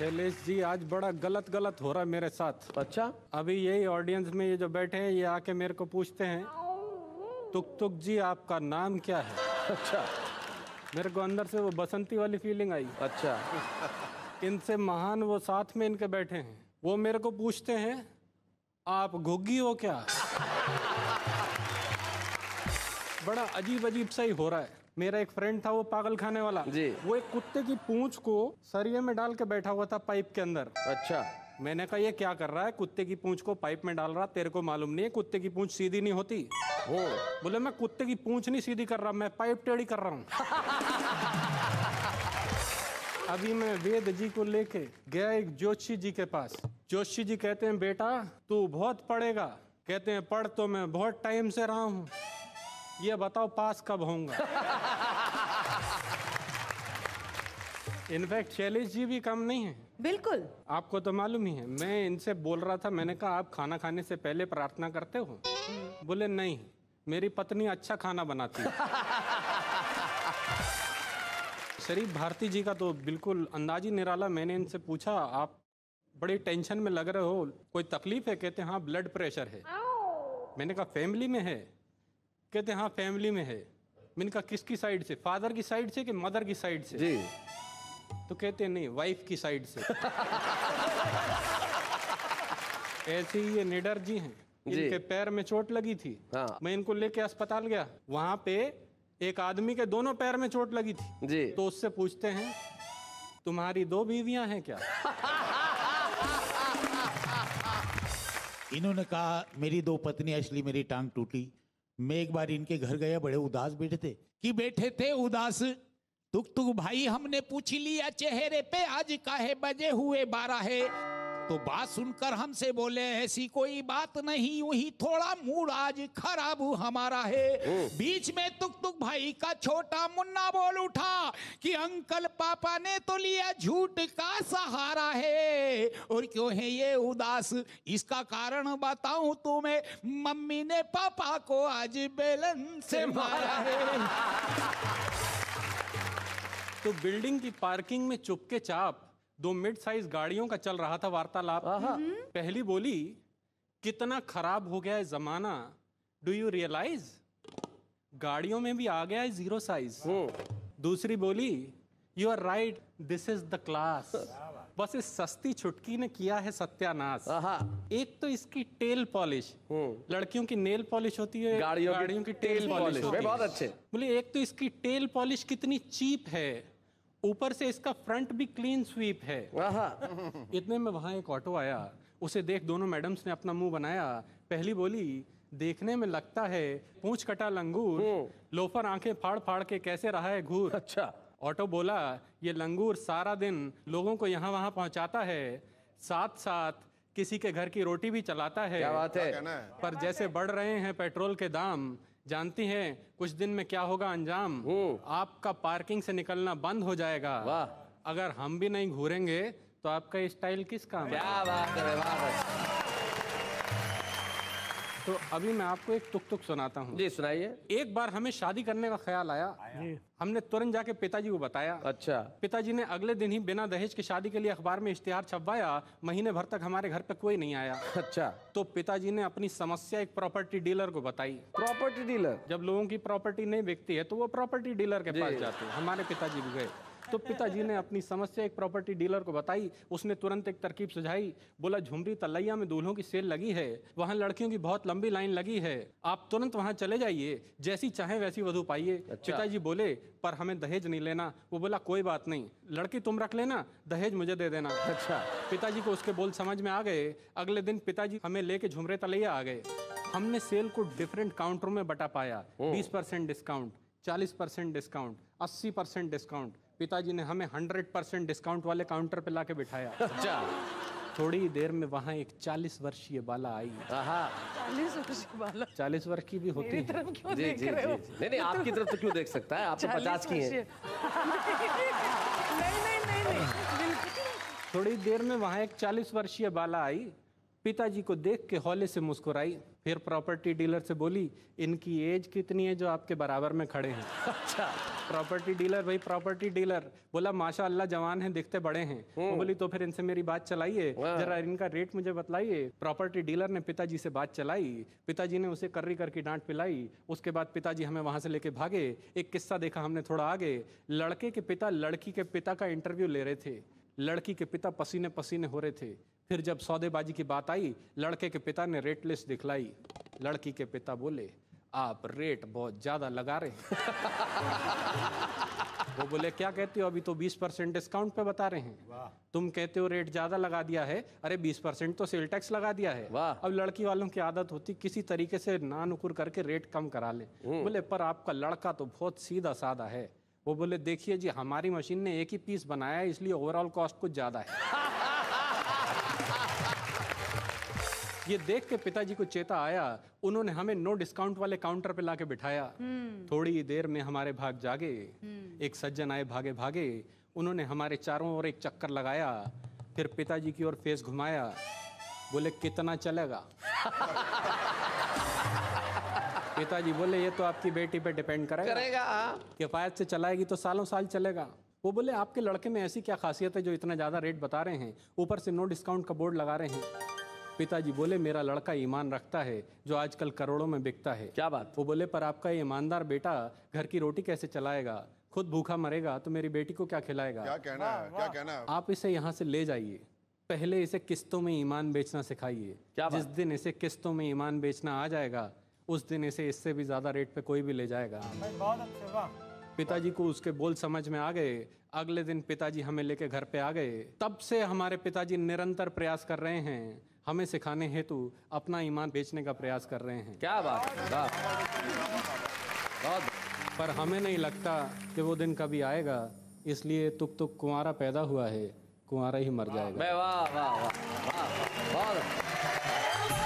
शैलेश जी आज बड़ा गलत हो रहा है मेरे साथ। अच्छा, अभी यही ऑडियंस में ये जो बैठे हैं ये आके मेरे को पूछते हैं तुक तुक जी आपका नाम क्या है। अच्छा, मेरे को अंदर से वो बसंती वाली फीलिंग आई। अच्छा। इनसे महान वो साथ में इनके बैठे हैं, वो मेरे को पूछते हैं आप घुग्गी हो क्या। बड़ा अजीब अजीब सा ही हो रहा है। मेरा एक फ्रेंड था वो पागल खाने वाला जी। वो एक कुत्ते की पूंछ को सरिये में डाल के बैठा हुआ था पाइप के अंदर। अच्छा, मैंने कहा ये क्या कर रहा है, कुत्ते की पूंछ को पाइप में डाल रहा, तेरे को मालूम नहीं है कुत्ते की पूंछ सीधी नहीं होती। बोले मैं कुत्ते की पूंछ नहीं सीधी कर रहा, मैं पाइप टेढ़ी कर रहा हूँ। अभी मैं वेद जी को लेके गया एक जोशी जी के पास। जोशी जी कहते हैं बेटा तू बहुत पढ़ेगा। कहते हैं पढ़ तो मैं बहुत टाइम से रहा हूँ, ये बताओ पास कब होऊंगा। इनफैक्ट शैलेश जी भी कम नहीं है। बिल्कुल, आपको तो मालूम ही है। मैं इनसे बोल रहा था, मैंने कहा आप खाना खाने से पहले प्रार्थना करते हो? बोले नहीं, मेरी पत्नी अच्छा खाना बनाती है। शरीफ भारती जी का तो बिल्कुल अंदाज ही निराला। मैंने इनसे पूछा आप बड़ी टेंशन में लग रहे हो, कोई तकलीफ है? कहते हाँ ब्लड प्रेशर है। मैंने कहा फैमिली में है? कहते हाँ फैमिली में है। मैंने कहा किसकी साइड से, फादर की साइड से कि मदर की साइड से? जी। तो कहते नहीं वाइफ की साइड से। ऐसे ही ये निडर जी हैं, इनके पैर में चोट लगी थी। हाँ। मैं इनको लेके अस्पताल गया, वहां पे एक आदमी के दोनों पैर में चोट लगी थी जी। तो उससे पूछते हैं तुम्हारी 2 बीवियां हैं क्या? इन्होंने कहा मेरी 2 पत्नी, असली मेरी टांग टूटी। मैं एक बार इनके घर गया, बड़े उदास बैठे थे कि बैठे थे उदास। तुक तुक भाई हमने पूछ लिया चेहरे पे आज काहे बजे हुए 12 है। तो बात सुनकर हमसे बोले ऐसी कोई बात नहीं, यूं ही थोड़ा मूड आज खराब हमारा है। बीच में तुक तुक भाई का छोटा मुन्ना बोल उठा कि अंकल पापा ने तो लिया झूठ का सहारा है। और क्यों है ये उदास, इसका कारण बताऊं तुम्हें, मम्मी ने पापा को आज बेलन से मारा है। तो बिल्डिंग की पार्किंग में चुपके चाप 2 मिड साइज गाड़ियों का चल रहा था वार्तालाप। पहली बोली कितना खराब हो गया है जमाना, डू यू रियलाइज गाड़ियों में भी आ गया है 0 साइज। दूसरी बोली you are right, this is the class. बस इस सस्ती छुटकी ने किया है सत्यानाश। एक तो इसकी टेल पॉलिश, लड़कियों की नेल पॉलिश होती है, गाड़ियों की टेल पॉलिश होती है। बहुत अच्छे। बोले एक तो इसकी टेल पॉलिश कितनी चीप है, ऊपर से इसका फ्रंट भी क्लीन स्वीप है। इतने में वहां एक ऑटो आया, उसे देख दोनों मैडम्स ने अपना मुंह बनाया। पहली बोली देखने में लगता है पूंछ कटा लंगूर, लोफर आंखें फाड़ फाड़ के कैसे रहा है घूर। अच्छा। ऑटो बोला ये लंगूर सारा दिन लोगों को यहाँ वहां पहुंचाता है, साथ साथ किसी के घर की रोटी भी चलाता है। क्या बात है। पर जैसे बढ़ रहे हैं पेट्रोल के दाम, जानती हैं कुछ दिन में क्या होगा अंजाम। आपका पार्किंग से निकलना बंद हो जाएगा। वाह। अगर हम भी नहीं घूरेंगे तो आपका ये स्टाइल किस काम है? क्या बात है, वाह भाई। तो अभी मैं आपको एक तुक तुक सुनाता हूँ। जी सुनाइए। एक बार हमें शादी करने का ख्याल आया। हमने तुरंत जाके पिताजी को बताया। अच्छा। पिताजी ने अगले दिन ही बिना दहेज की शादी के लिए अखबार में इश्तिहार छपवाया। महीने भर तक हमारे घर पे कोई नहीं आया। अच्छा। तो पिताजी ने अपनी समस्या एक प्रॉपर्टी डीलर को बताई। Property dealer? जब लोगों की प्रॉपर्टी नहीं बिकती है तो वो प्रॉपर्टी डीलर के पास जाते हैं। हमारे पिताजी भी गए तो पिताजी ने अपनी समस्या एक प्रॉपर्टी डीलर को बताई। उसने तुरंत एक तरकीब सुझाई। बोला झुमरी तलैया में दूल्हों की सेल लगी है, वहां लड़कियों की बहुत लंबी लाइन लगी है, आप तुरंत वहां चले जाइए, जैसी चाहे वैसी वधू पाइए। अच्छा। पिताजी बोले पर हमें दहेज नहीं लेना। वो बोला कोई बात नहीं, लड़की तुम रख लेना, दहेज मुझे दे देना। अच्छा। पिताजी को उसके बोल समझ में आ गए। अगले दिन पिताजी हमें लेके झुमरे तलैया आ गए। हमने सेल को डिफरेंट काउंटरों में बटा पाया। 20% डिस्काउंट, 40% डिस्काउंट, 80% डिस्काउंट। पिताजी ने हमें 100% डिस्काउंट वाले काउंटर पे लाके बिठाया। अच्छा। थोड़ी देर में वहां एक 40 वर्षीय बाला आई। 40 वर्ष वाला? 40 वर्ष की भी होती मेरी है। तरफ क्यों जी देख जी रहे हो? जी। नहीं आपकी तरफ तो क्यों देख सकता है, आप तो 50 की हैं। नहीं बिल्कुल। थोड़ी देर में वहां एक 40 वर्षीय बाला आई, पिताजी को देख के हौले से मुस्कुराई। फिर प्रॉपर्टी डीलर से बोली, इनकी एज कितनी है जो आपके बराबर में खड़े हैं? अच्छा। प्रॉपर्टी डीलर, भाई प्रॉपर्टी डीलर बोला, माशाअल्लाह जवान हैं, दिखते बड़े हैं। वो बोली, तो फिर इनसे मेरी बात चलाइए, जरा इनका रेट मुझे बतलाइए। प्रॉपर्टी डीलर ने पिताजी से बात चलाई, पिताजी ने उसे कर्री करके डांट पिलाई। उसके बाद पिताजी हमें वहां से लेके भागे। एक किस्सा देखा हमने थोड़ा आगे, लड़के के पिता लड़की के पिता का इंटरव्यू ले रहे थे। लड़की के पिता पसीने पसीने हो रहे थे। फिर जब सौदेबाजी की बात आई, लड़के के पिता ने रेट लिस्ट दिखलाई। लड़की के पिता बोले, आप रेट बहुत ज्यादा लगा रहे हैं। वो बोले, क्या कहते हो? अभी तो 20% डिस्काउंट पे बता रहे हैं। तुम कहते हो रेट ज्यादा लगा दिया है, अरे 20% तो सेल टैक्स लगा दिया है। अब लड़की वालों की आदत होती किसी तरीके से ना नुकुर करके रेट कम करा ले। बोले, पर आपका लड़का तो बहुत सीधा साधा है। वो बोले, देखिए जी, हमारी मशीन ने एक ही पीस बनाया है, इसलिए ओवरऑल कॉस्ट कुछ ज्यादा है। ये देख के पिताजी को चेता आया। उन्होंने हमें नो डिस्काउंट वाले काउंटर पे लाके बिठाया। थोड़ी देर में हमारे भाग जागे। एक सज्जन आए भागे भागे, उन्होंने हमारे चारों ओर एक चक्कर लगाया, फिर पिताजी की ओर फेस घुमाया, बोले, कितना चलेगा? पिताजी बोले, ये तो आपकी बेटी पे डिपेंड करेगा। किफायत से चलाएगी तो सालों साल चलेगा। वो बोले, आपके लड़के में ऐसी क्या खासियत है जो इतना ज्यादा रेट बता रहे हैं, ऊपर से नो डिस्काउंट का बोर्ड लगा रहे हैं? पिताजी बोले, मेरा लड़का ईमान रखता है जो आजकल करोड़ों में बिकता है। क्या बात? वो बोले, पर आपका ईमानदार बेटा घर की रोटी कैसे चलाएगा? खुद भूखा मरेगा तो मेरी बेटी को क्या खिलाएगा? क्या कहना है, क्या कहना है? आप इसे यहाँ से ले जाइए, पहले इसे किस्तों में ईमान बेचना सिखाइए। जिस दिन इसे किस्तों में ईमान बेचना आ जाएगा, उस दिन इसे इससे भी ज्यादा रेट पे कोई भी ले जाएगा। बहुत अच्छे, वाह। पिताजी को उसके बोल समझ में आ गए। अगले दिन पिताजी हमें लेके घर पे आ गए। तब से हमारे पिताजी निरंतर प्रयास कर रहे हैं, हमें सिखाने हेतु अपना ईमान बेचने का प्रयास कर रहे हैं। क्या बात है, वाह। बहुत। पर हमें नहीं लगता कि वो दिन कभी आएगा, इसलिए तुक तुक कुंवारा पैदा हुआ है, कुंवारा ही मर जाएगा। वाह वाह वाह वाह, बहुत।